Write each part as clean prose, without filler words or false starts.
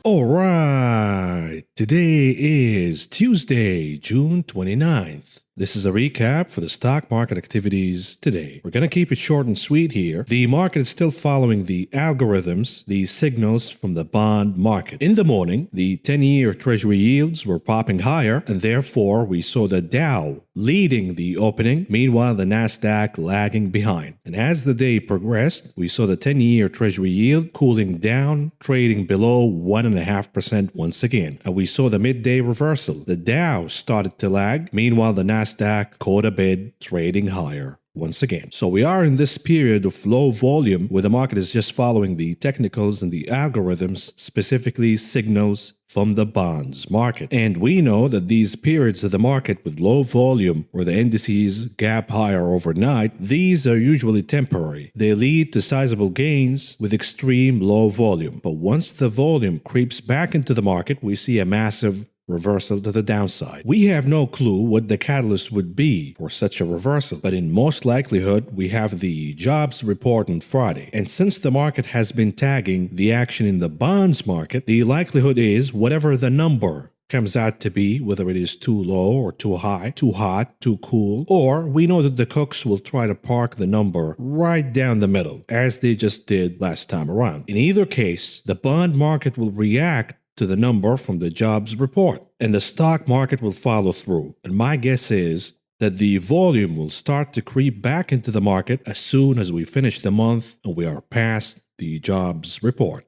All right, today is Tuesday, June 29th. This is a recap for the stock market activities today. We're going to keep it short and sweet here. The market is still following the algorithms, the signals from the bond market. In the morning, the 10-year Treasury yields were popping higher, and therefore we saw the Dow leading the opening, meanwhile the Nasdaq lagging behind. And as the day progressed, we saw the 10-year Treasury yield cooling down, trading below 1.5% once again. And we saw the midday reversal. The Dow started to lag, meanwhile the Nasdaq caught a bid, trading higher once again. So we are in this period of low volume where the market is just following the technicals and the algorithms, specifically signals from the bonds market. And we know that these periods of the market with low volume where the indices gap higher overnight, these are usually temporary. They lead to sizable gains with extreme low volume. But once the volume creeps back into the market, we see a massive reversal to the downside. We have no clue what the catalyst would be for such a reversal, but in most likelihood, we have the jobs report on Friday. And since the market has been tagging the action in the bonds market, the likelihood is whatever the number comes out to be, whether it is too low or too high, too hot, too cool, or we know that the cooks will try to park the number right down the middle, as they just did last time around. In either case, the bond market will react to the number from the jobs report, and the stock market will follow through. And my guess is that the volume will start to creep back into the market as soon as we finish the month and we are past the jobs report.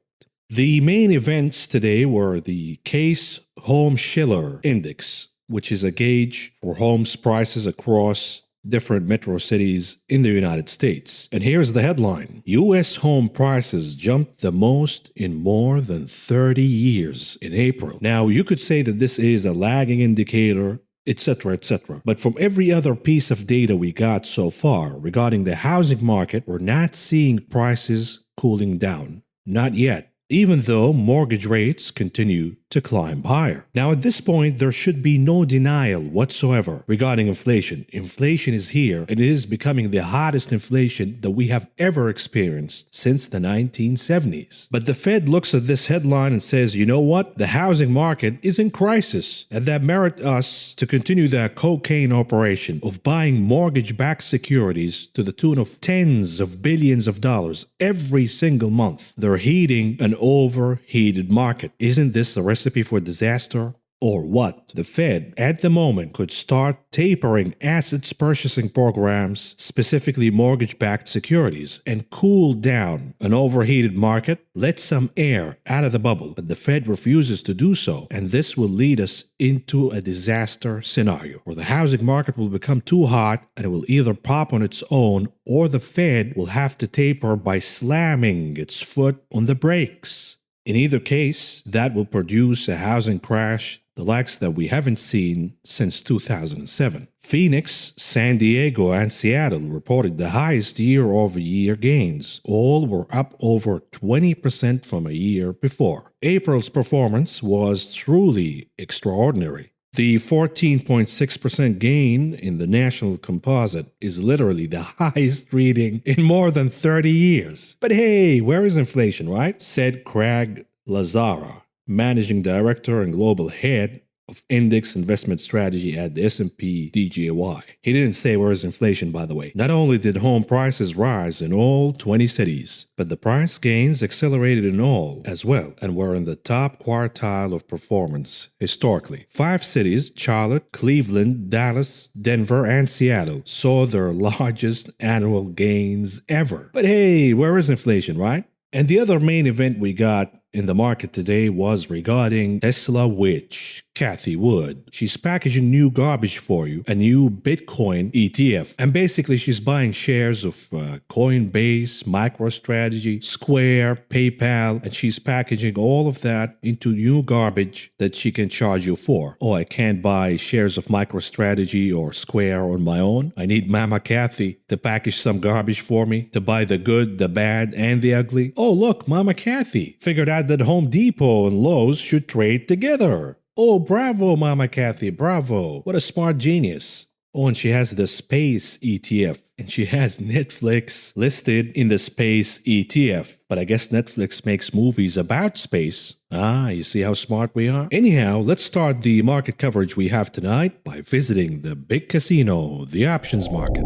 The main events today were the Case Home Schiller Index, which is a gauge for homes prices across different metro cities in the United States. And here's the headline. U.S. home prices jumped the most in more than 30 years in April. Now, you could say that this is a lagging indicator, etc., etc. But from every other piece of data we got so far regarding the housing market, we're not seeing prices cooling down. Not yet, even though mortgage rates continue to climb higher. Now, at this point, there should be no denial whatsoever regarding inflation. Inflation is here, and it is becoming the hottest inflation that we have ever experienced since the 1970s. But the Fed looks at this headline and says, you know what? The housing market is in crisis, and that merit us to continue the cocaine operation of buying mortgage-backed securities to the tune of tens of billions of dollars every single month. They're heating an overheated market. Isn't this the recipe for disaster? Or what? The Fed, at the moment, could start tapering assets purchasing programs, specifically mortgage-backed securities, and cool down an overheated market, let some air out of the bubble. But the Fed refuses to do so, and this will lead us into a disaster scenario where the housing market will become too hot and it will either pop on its own or the Fed will have to taper by slamming its foot on the brakes. In either case, that will produce a housing crash, the likes that we haven't seen since 2007. Phoenix, San Diego, and Seattle reported the highest year-over-year gains. All were up over 20% from a year before. April's performance was truly extraordinary. The 14.6% gain in the national composite is literally the highest reading in more than 30 years. But hey, where is inflation, right? Said Craig Lazzara, managing director and global head of index investment strategy at the S&P DJY. He didn't say where is inflation, by the way. Not only did home prices rise in all 20 cities, but the price gains accelerated in all as well and were in the top quartile of performance historically. 5 cities, Charlotte, Cleveland, Dallas, Denver, and Seattle, saw their largest annual gains ever. But hey, where is inflation, right? And the other main event we got in the market today was regarding Tesla witch, Cathie Wood. She's packaging new garbage for you, a new Bitcoin ETF. And basically, she's buying shares of Coinbase, MicroStrategy, Square, PayPal, and she's packaging all of that into new garbage that she can charge you for. Oh, I can't buy shares of MicroStrategy or Square on my own. I need Mama Cathie to package some garbage for me, to buy the good, the bad, and the ugly. Oh, look, Mama Cathie figured out that Home Depot and Lowe's should trade together. Oh, bravo, Mama Cathie, bravo. What a smart genius. Oh, and she has the Space ETF. And she has Netflix listed in the Space ETF. But I guess Netflix makes movies about space. Ah, you see how smart we are? Anyhow, let's start the market coverage we have tonight by visiting the big casino, the options market.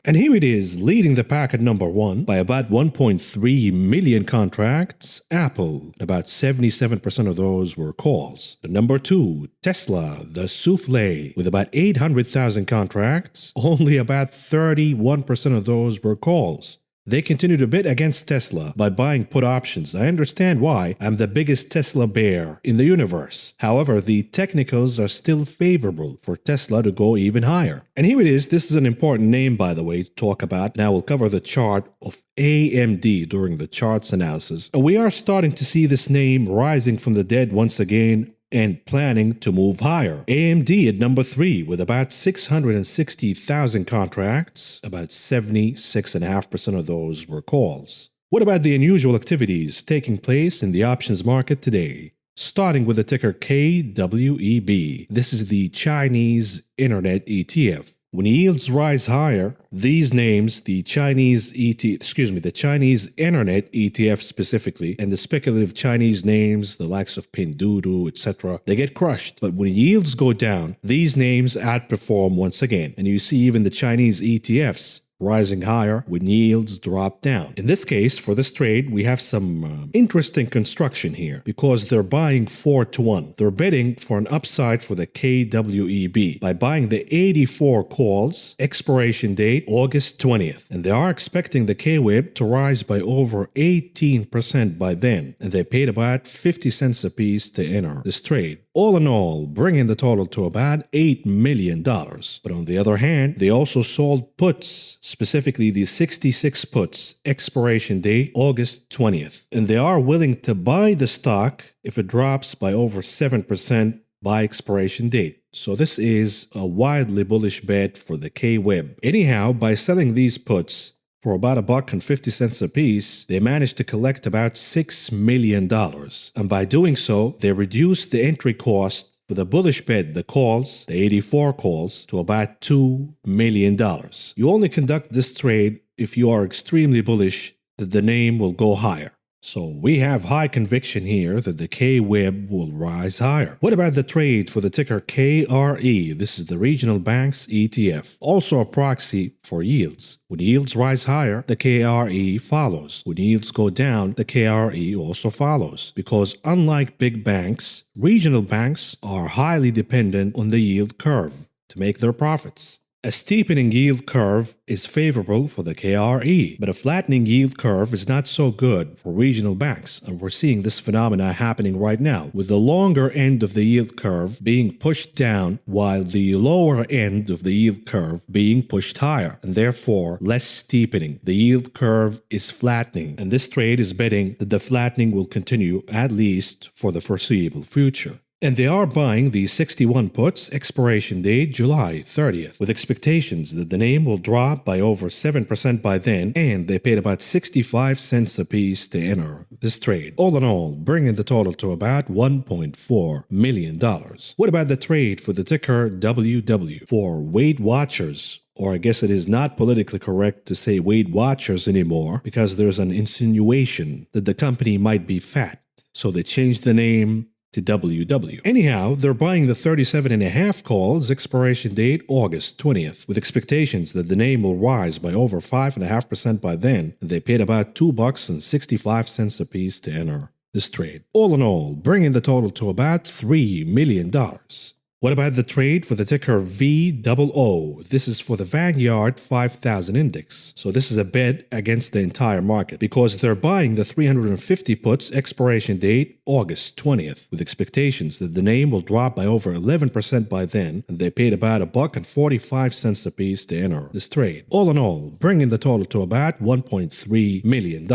And here it is, leading the pack at number 1 by about 1.3 million contracts, Apple. About 77% of those were calls. The number 2, Tesla, the souffle, with about 800,000 contracts, only about 31% of those were calls. They continue to bid against Tesla by buying put options. I understand why. I'm the biggest Tesla bear in the universe. However, the technicals are still favorable for Tesla to go even higher. And here it is. This is an important name, by the way, to talk about. Now we'll cover the chart of AMD during the charts analysis. And we are starting to see this name rising from the dead once again and planning to move higher. AMD at number 3 with about 660,000 contracts, about 76.5% of those were calls. What about the unusual activities taking place in the options market today? Starting with the ticker KWEB. This is the Chinese Internet ETF. When yields rise higher, these names, the Chinese Internet ETF specifically, and the speculative Chinese names, the likes of Pinduoduo, etc., they get crushed. But when yields go down, these names outperform once again. And you see even the Chinese ETFs rising higher when yields drop down. In this case, for this trade, we have some interesting construction here because they're buying 4-to-1. They're betting for an upside for the KWEB by buying the 84 calls, expiration date August 20th. And they are expecting the KWEB to rise by over 18% by then. And they paid about 50 cents a piece to enter this trade. All in all, bringing the total to about $8 million. But on the other hand, they also sold puts, specifically the 66 puts, expiration date August 20th. And they are willing to buy the stock if it drops by over 7% by expiration date. So this is a wildly bullish bet for the KWEB. Anyhow, by selling these puts for about $1.50 a piece, they managed to collect about $6 million. And by doing so, they reduced the entry cost for the bullish bet, the calls, the 84 calls, to about $2 million. You only conduct this trade if you are extremely bullish that the name will go higher. So we have high conviction here that the KWEB will rise higher. What about the trade for the ticker KRE? This is the Regional Banks ETF, also a proxy for yields. When yields rise higher, the KRE follows. When yields go down, the KRE also follows. Because unlike big banks, regional banks are highly dependent on the yield curve to make their profits. A steepening yield curve is favorable for the KRE, but a flattening yield curve is not so good for regional banks, and we're seeing this phenomena happening right now, with the longer end of the yield curve being pushed down while the lower end of the yield curve being pushed higher, and therefore less steepening. The yield curve is flattening, and this trade is betting that the flattening will continue at least for the foreseeable future. And they are buying the 61 puts, expiration date July 30th, with expectations that the name will drop by over 7% by then, and they paid about 65 cents a piece to enter this trade. All in all, bringing the total to about $1.4 million. What about the trade for the ticker WW? For Weight Watchers, or I guess it is not politically correct to say Weight Watchers anymore because there's an insinuation that the company might be fat, so they changed the name to WW. Anyhow, they're buying the 37.5 calls, expiration date August 20th, with expectations that the name will rise by over 5.5% by then, and they paid about $2.65 a piece to enter this trade. All in all, bringing the total to about $3 million. What about the trade for the ticker VOO? This is for the Vanguard 5000 index. So this is a bet against the entire market because they're buying the 350 puts, expiration date August 20th, with expectations that the name will drop by over 11% by then, and they paid about $1.45 a piece to enter this trade. All in all, bringing the total to about $1.3 million.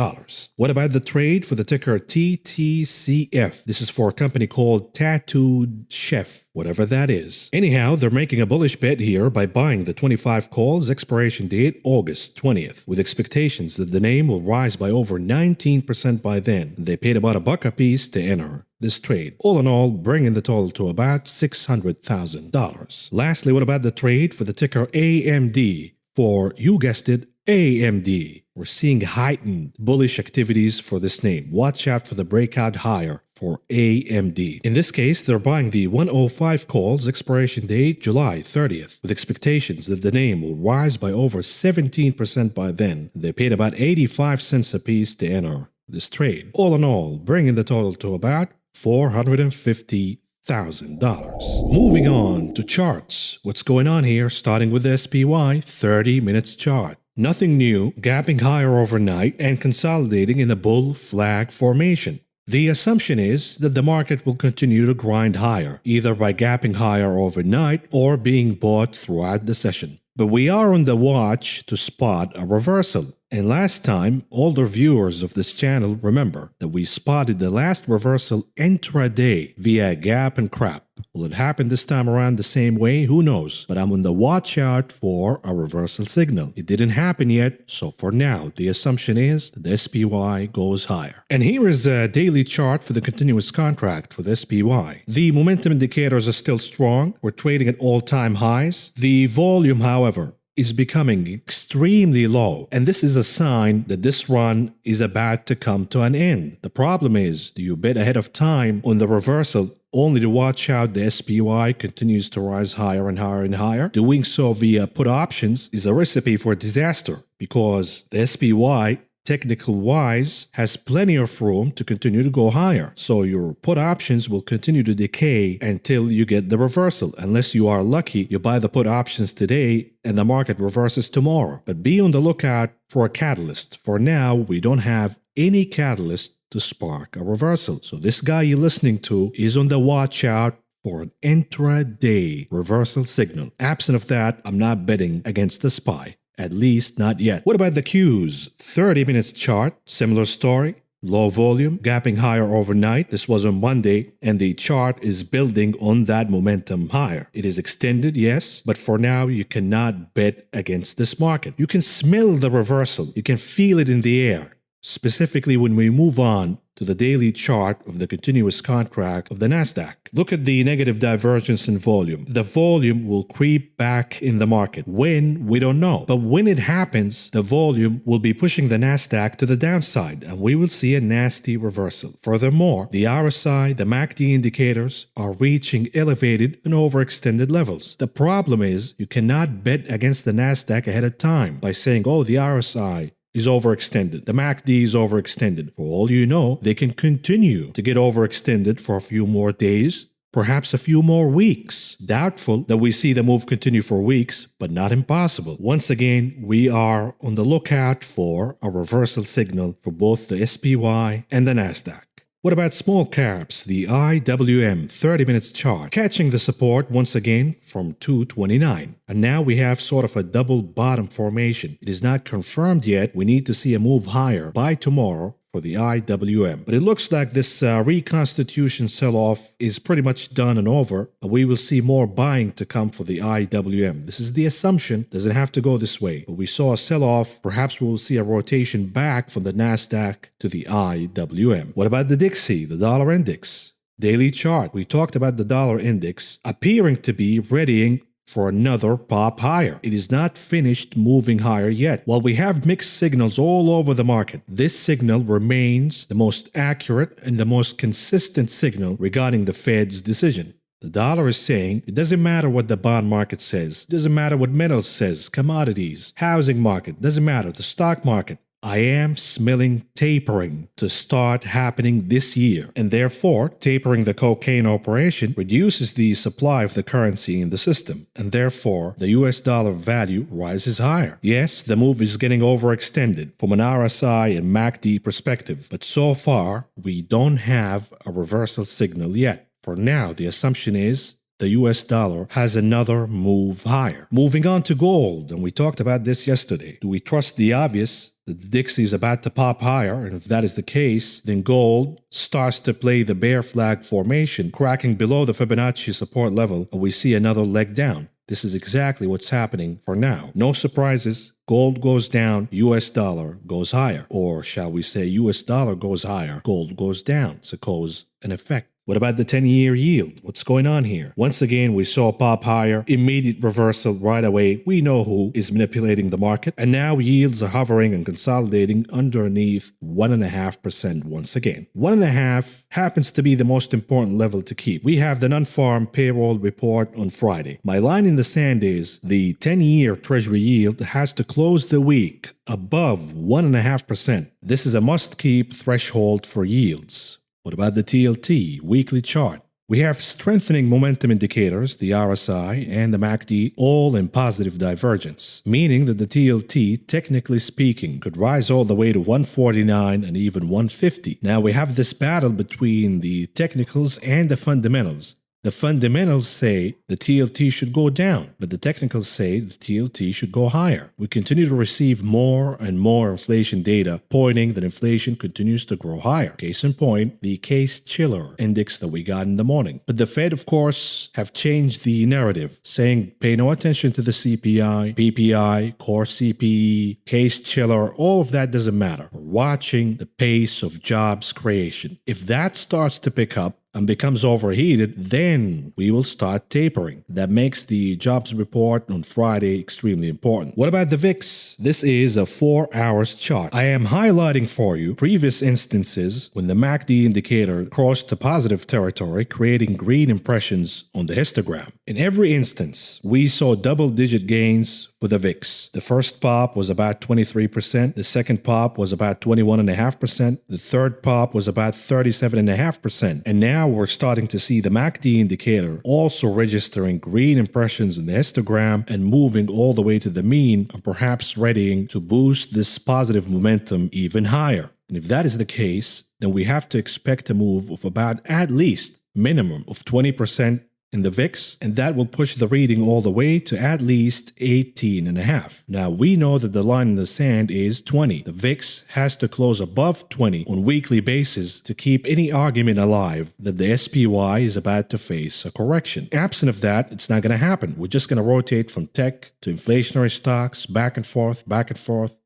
What about the trade for the ticker TTCF? This is for a company called Tattooed Chef. whatever that is. Anyhow, they're making a bullish bet here by buying the 25 calls, expiration date August 20th, with expectations that the name will rise by over 19% by then. They paid about $1 a piece to enter this trade. All in all, bringing the total to about $600,000. Lastly, what about the trade for the ticker AMD? For, you guessed it, AMD. We're seeing heightened bullish activities for this name. Watch out for the breakout higher for AMD. In this case, they're buying the 105 calls, expiration date July 30th, with expectations that the name will rise by over 17% by then. They paid about 85 cents a piece to enter this trade. All in all, bringing the total to about $450,000. Moving on to charts. What's going on here? Starting with the SPY 30 minutes chart. Nothing new, gapping higher overnight and consolidating in a bull flag formation. The assumption is that the market will continue to grind higher, either by gapping higher overnight or being bought throughout the session. But we are on the watch to spot a reversal. And last time, older viewers of this channel remember that we spotted the last reversal intraday via gap and crap. Will it happen this time around the same way? Who knows? But I'm on the watch out for a reversal signal. It didn't happen yet, so for now, the assumption is that the SPY goes higher. And here is a daily chart for the continuous contract for the SPY. The momentum indicators are still strong. We're trading at all-time highs. The volume, however, is becoming extremely low, and this is a sign that this run is about to come to an end. The problem is, do you bet ahead of time on the reversal only to watch out the SPY continues to rise higher and higher and higher? Doing so via put options is a recipe for disaster, because the SPY technical wise has plenty of room to continue to go higher. So your put options will continue to decay until you get the reversal. Unless you are lucky, you buy the put options today and the market reverses tomorrow. But be on the lookout for a catalyst. For now, we don't have any catalyst to spark a reversal. So this guy you're listening to is on the watch out for an intraday reversal signal. Absent of that, I'm not betting against the SPY. At least not yet. What about the Qs? 30 minutes chart, similar story. Low volume, gapping higher overnight. This was on Monday, and the chart is building on that momentum higher. It is extended, yes, but for now, you cannot bet against this market. You can smell the reversal. You can feel it in the air. Specifically when we move on to the daily chart of the continuous contract of the Nasdaq. Look at the negative divergence in volume. The volume will creep back in the market. When? We don't know. But when it happens, the volume will be pushing the Nasdaq to the downside, and we will see a nasty reversal. Furthermore, the RSI, the MACD indicators are reaching elevated and overextended levels. The problem is you cannot bet against the Nasdaq ahead of time by saying, oh, the RSI is overextended. The MACD is overextended. For all you know, they can continue to get overextended for a few more days, perhaps a few more weeks. Doubtful that we see the move continue for weeks, but not impossible. Once again, we are on the lookout for a reversal signal for both the SPY and the Nasdaq. What about small caps? The IWM 30 minutes chart catching the support once again from 229. And now we have sort of a double bottom formation. It is not confirmed yet. We need to see a move higher by tomorrow for the IWM. But it looks like this reconstitution sell-off is pretty much done and over. We will see more buying to come for the IWM. This is the assumption. Doesn't have to go this way. But we saw a sell-off. Perhaps we will see a rotation back from the Nasdaq to the IWM. What about the Dixie, the dollar index? Daily chart. We talked about the dollar index appearing to be readying for another pop higher. It is not finished moving higher yet. While we have mixed signals all over the market, this signal remains the most accurate and the most consistent signal regarding the Fed's decision. The dollar is saying it doesn't matter what the bond market says, it doesn't matter what metals says, commodities, housing market, doesn't matter, the stock market. I am smelling tapering to start happening this year, and therefore tapering the cocaine operation reduces the supply of the currency in the system, and therefore the US dollar value rises higher. Yes, the move is getting overextended from an RSI and MACD perspective, but so far we don't have a reversal signal yet. For now, the assumption is the US dollar has another move higher. Moving on to gold, and we talked about this yesterday. Do we trust the obvious? The Dixie is about to pop higher, and if that is the case, then gold starts to play the bear flag formation, cracking below the Fibonacci support level, and we see another leg down. This is exactly what's happening for now. No surprises. Gold goes down, US dollar goes higher. Or shall we say US dollar goes higher, gold goes down. It's a cause and effect. What about the 10-year yield? What's going on here? Once again, we saw pop higher, immediate reversal right away. We know who is manipulating the market. And now yields are hovering and consolidating underneath 1.5% once again. 1.5 happens to be the most important level to keep. We have the non-farm payroll report on Friday. My line in the sand is the 10-year Treasury yield has to close the week above 1.5%. This is a must-keep threshold for yields. What about the TLT weekly chart? We have strengthening momentum indicators, the RSI and the MACD, all in positive divergence, meaning that the TLT, technically speaking, could rise all the way to 149 and even 150. Now we have this battle between the technicals and the fundamentals. The fundamentals say the TLT should go down, but the technicals say the TLT should go higher. We continue to receive more and more inflation data pointing that inflation continues to grow higher. Case in point, the Case-Shiller index that we got in the morning. But the Fed, of course, have changed the narrative, saying pay no attention to the CPI, PPI, core CPE, Case-Shiller, all of that doesn't matter. We're watching the pace of jobs creation. If that starts to pick up, and becomes overheated, then we will start tapering. That makes the jobs report on Friday extremely important. What about the VIX? This is a 4-hour chart. I am highlighting for you previous instances when the MACD indicator crossed the positive territory, creating green impressions on the histogram. In every instance, we saw double-digit gains for the VIX. The first pop was about 23%, the second pop was about 21.5%, the third pop was about 37.5%, and now we're starting to see the MACD indicator also registering green impressions in the histogram and moving all the way to the mean and perhaps readying to boost this positive momentum even higher. And if that is the case, then we have to expect a move of about at least minimum of 20% in the VIX, and that will push the reading all the way to at least 18.5. Now, we know that the line in the sand is 20. The VIX has to close above 20 on weekly basis to keep any argument alive that the SPY is about to face a correction. Absent of that, it's not going to happen. We're just going to rotate from tech to inflationary stocks, back and forth,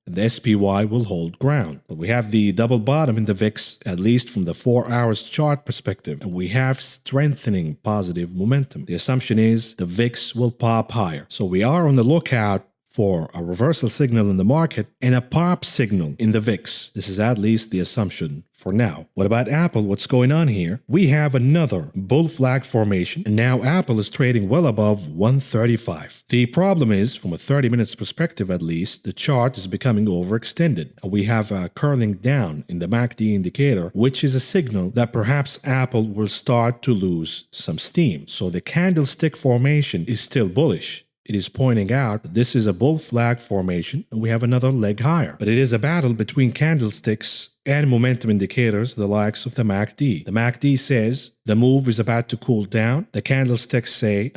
and the SPY will hold ground. But we have the double bottom in the VIX, at least from the 4-hour chart perspective, and we have strengthening positive momentum. The assumption is the VIX will pop higher. So we are on the lookout for a reversal signal in the market and a pop signal in the VIX. This is at least the assumption for now. What about Apple? What's going on here? We have another bull flag formation, and now Apple is trading well above 135. The problem is, from a 30 minutes perspective at least, the chart is becoming overextended. We have a curling down in the MACD indicator, which is a signal that perhaps Apple will start to lose some steam. So the candlestick formation is still bullish. It is pointing out that this is a bull flag formation and we have another leg higher. But it is a battle between candlesticks and momentum indicators, the likes of the MACD. The MACD says the move is about to cool down. The candlesticks say,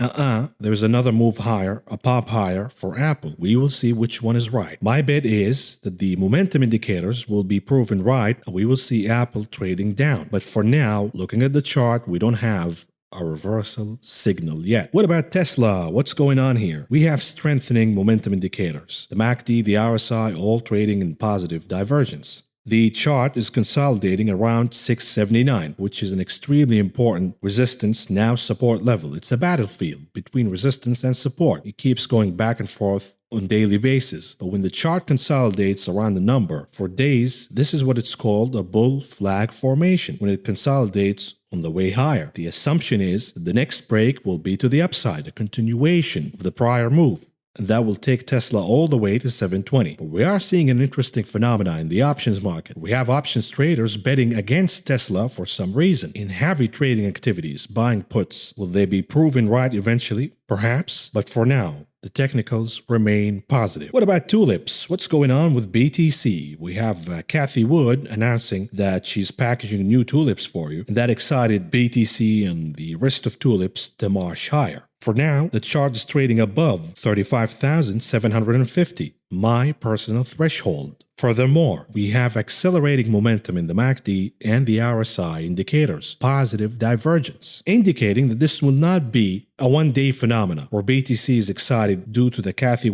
there's another move higher, a pop higher for Apple. We will see which one is right. My bet is that the momentum indicators will be proven right and we will see Apple trading down. But for now, looking at the chart, we don't have a reversal signal yet. What about Tesla? What's going on here? We have strengthening momentum indicators. The MACD, the RSI, all trading in positive divergence. The chart is consolidating around 679, which is an extremely important resistance, now support level. It's a battlefield between resistance and support. It keeps going back and forth on daily basis. But when the chart consolidates around the number for days, this is what it's called a bull flag formation. When it consolidates on the way higher, the assumption is that the next break will be to the upside, a continuation of the prior move. And that will take Tesla all the way to 720. But we are seeing an interesting phenomenon in the options market. We have options traders betting against Tesla for some reason in heavy trading activities, buying puts. Will they be proven right eventually? Perhaps. But for now, The technicals remain positive. What about tulips? What's going on with BTC? We have Cathie Wood announcing that she's packaging new tulips for you, and that excited BTC and the rest of tulips to march higher. For now, the chart is trading above 35,750, my personal threshold. Furthermore, we have accelerating momentum in the MACD and the RSI indicators, positive divergence, indicating that this will not be a one-day phenomena where BTC is excited due to the Cathie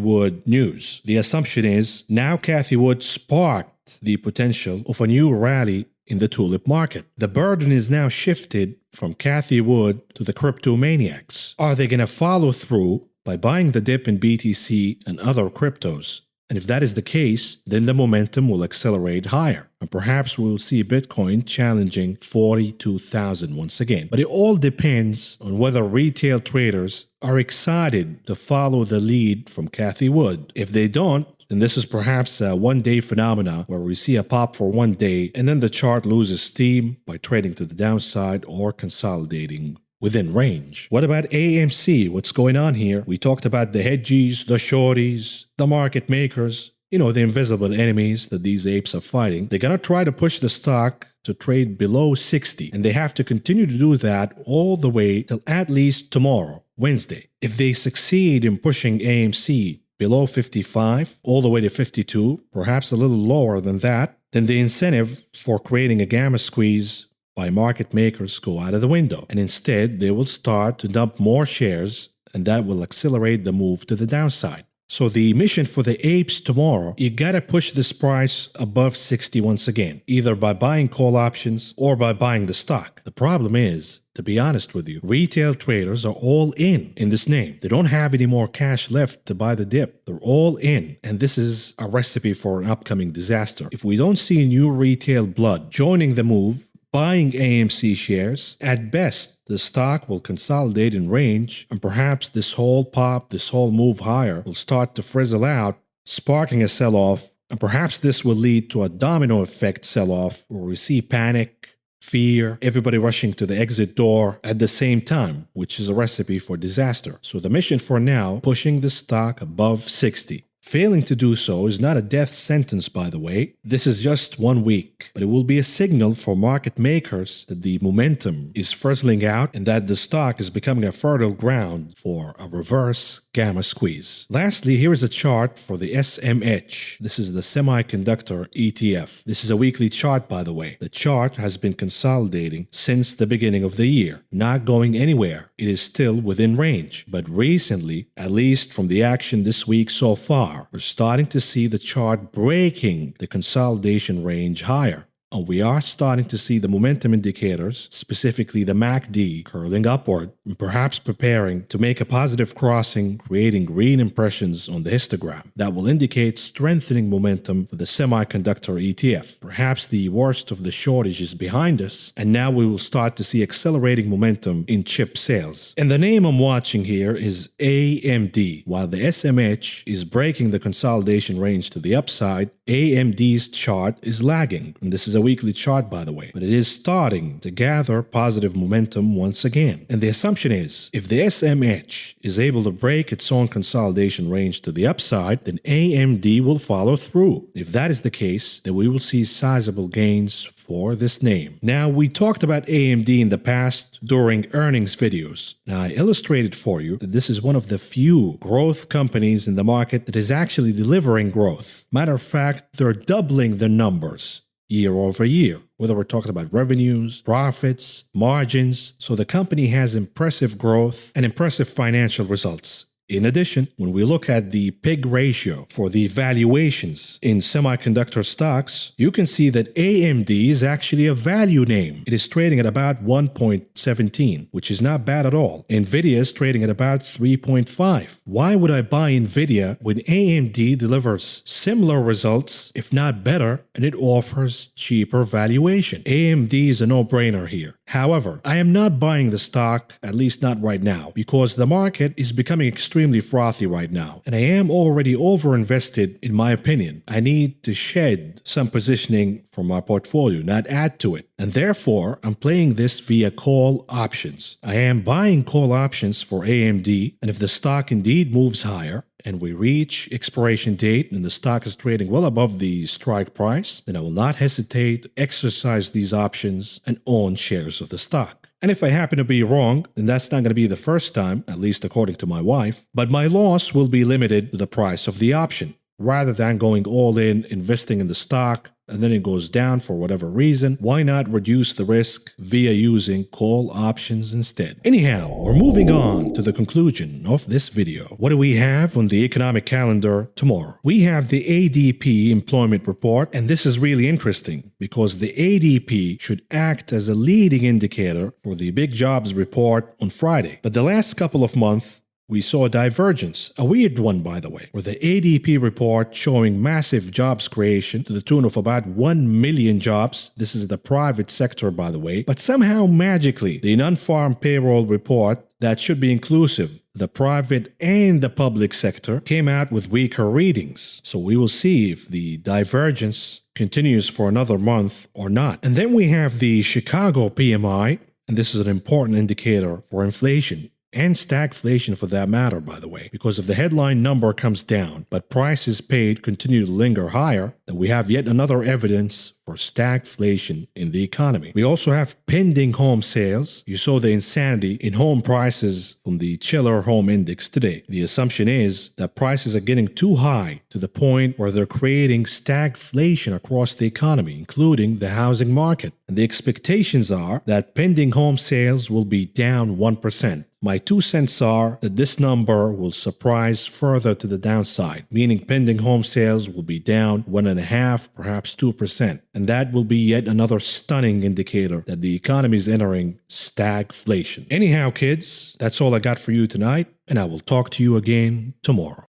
Wood news. The assumption is now Cathie Wood sparked the potential of a new rally in the tulip market. The burden is now shifted from Cathie Wood to the crypto maniacs. Are they going to follow through by buying the dip in BTC and other cryptos? And if that is the case, then the momentum will accelerate higher. And perhaps we will see Bitcoin challenging 42,000 once again. But it all depends on whether retail traders are excited to follow the lead from Cathie Wood. If they don't, then this is perhaps a one-day phenomena where we see a pop for one day and then the chart loses steam by trading to the downside or consolidating within range. What about AMC? What's going on here? We talked about the hedgies, the shorties, the market makers, the invisible enemies that these apes are fighting. They're going to try to push the stock to trade below 60, and they have to continue to do that all the way till at least tomorrow, Wednesday. If they succeed in pushing AMC below 55, all the way to 52, perhaps a little lower than that, then the incentive for creating a gamma squeeze by market makers go out of the window, and instead they will start to dump more shares, and that will accelerate the move to the downside. So the mission for the apes tomorrow, you gotta push this price above 60 once again, either by buying call options or by buying the stock. The problem is, to be honest with you, retail traders are all in this name. They don't have any more cash left to buy the dip. They're all in, and this is a recipe for an upcoming disaster. If we don't see new retail blood joining the move, buying AMC shares, at best, the stock will consolidate in range, and perhaps this whole pop, this whole move higher will start to frizzle out, sparking a sell-off, and perhaps this will lead to a domino effect sell-off where we see panic, fear, everybody rushing to the exit door at the same time, which is a recipe for disaster. So the mission for now, pushing the stock above 60. Failing to do so is not a death sentence, by the way. This is just 1 week, but it will be a signal for market makers that the momentum is frizzling out and that the stock is becoming a fertile ground for a reverse gamma squeeze. Lastly, here is a chart for the SMH. This is the semiconductor ETF. This is a weekly chart, by the way. The chart has been consolidating since the beginning of the year, not going anywhere. It is still within range, but recently, at least from the action this week so far, we're starting to see the chart breaking the consolidation range higher. And we are starting to see the momentum indicators, specifically the MACD, curling upward and perhaps preparing to make a positive crossing, creating green impressions on the histogram that will indicate strengthening momentum for the semiconductor ETF. Perhaps the worst of the shortage is behind us, and now we will start to see accelerating momentum in chip sales. And the name I'm watching here is AMD. While the SMH is breaking the consolidation range to the upside, AMD's chart is lagging, and this is a weekly chart, by the way, but it is starting to gather positive momentum once again. And the assumption is, if the SMH is able to break its own consolidation range to the upside, then AMD will follow through. If that is the case, then we will see sizable gains for this name. Now, we talked about AMD in the past during earnings videos. Now, I illustrated for you that this is one of the few growth companies in the market that is actually delivering growth. Matter of fact, they're doubling their numbers year over year, whether we're talking about revenues, profits, margins. So the company has impressive growth and impressive financial results. In addition, when we look at the PEG ratio for the valuations in semiconductor stocks, you can see that AMD is actually a value name. It is trading at about 1.17, which is not bad at all. Nvidia is trading at about 3.5. Why would I buy Nvidia when AMD delivers similar results, if not better, and it offers cheaper valuation? AMD is a no-brainer here. However, I am not buying the stock, at least not right now, because the market is becoming extremely extremely frothy right now, and I am already overinvested in my opinion. I need to shed some positioning from my portfolio, not add to it. And therefore, I'm playing this via call options. I am buying call options for AMD, and if the stock indeed moves higher, and we reach expiration date and the stock is trading well above the strike price, then I will not hesitate to exercise these options and own shares of the stock. And if I happen to be wrong, then that's not going to be the first time, at least according to my wife, but my loss will be limited to the price of the option. Rather than going all in, investing in the stock, and then it goes down for whatever reason, why not reduce the risk via using call options instead? Anyhow, we're moving on to the conclusion of this video. What do we have on the economic calendar tomorrow? We have the ADP employment report, and this is really interesting because the ADP should act as a leading indicator for the big jobs report on Friday. But the last couple of months, we saw a divergence, a weird one by the way, where the ADP report showing massive jobs creation to the tune of about 1 million jobs. This is the private sector by the way, but somehow magically the non-farm payroll report that should be inclusive, the private and the public sector, came out with weaker readings. So we will see if the divergence continues for another month or not. And then we have the Chicago PMI, and this is an important indicator for inflation. And stagflation for that matter, by the way, because if the headline number comes down, but prices paid continue to linger higher, then we have yet another evidence for stagflation in the economy. We also have pending home sales. You saw the insanity in home prices from the Chiller Home Index today. The assumption is that prices are getting too high to the point where they're creating stagflation across the economy, including the housing market. And the expectations are that pending home sales will be down 1%. My 2 cents are that this number will surprise further to the downside, meaning pending home sales will be down 1.5%, perhaps 2%. And that will be yet another stunning indicator that the economy is entering stagflation. Anyhow, kids, that's all I got for you tonight, and I will talk to you again tomorrow.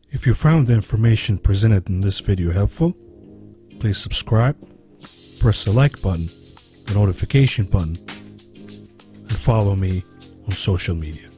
If you found the information presented in this video helpful, please subscribe, press the like button, the notification button, and follow me on social media.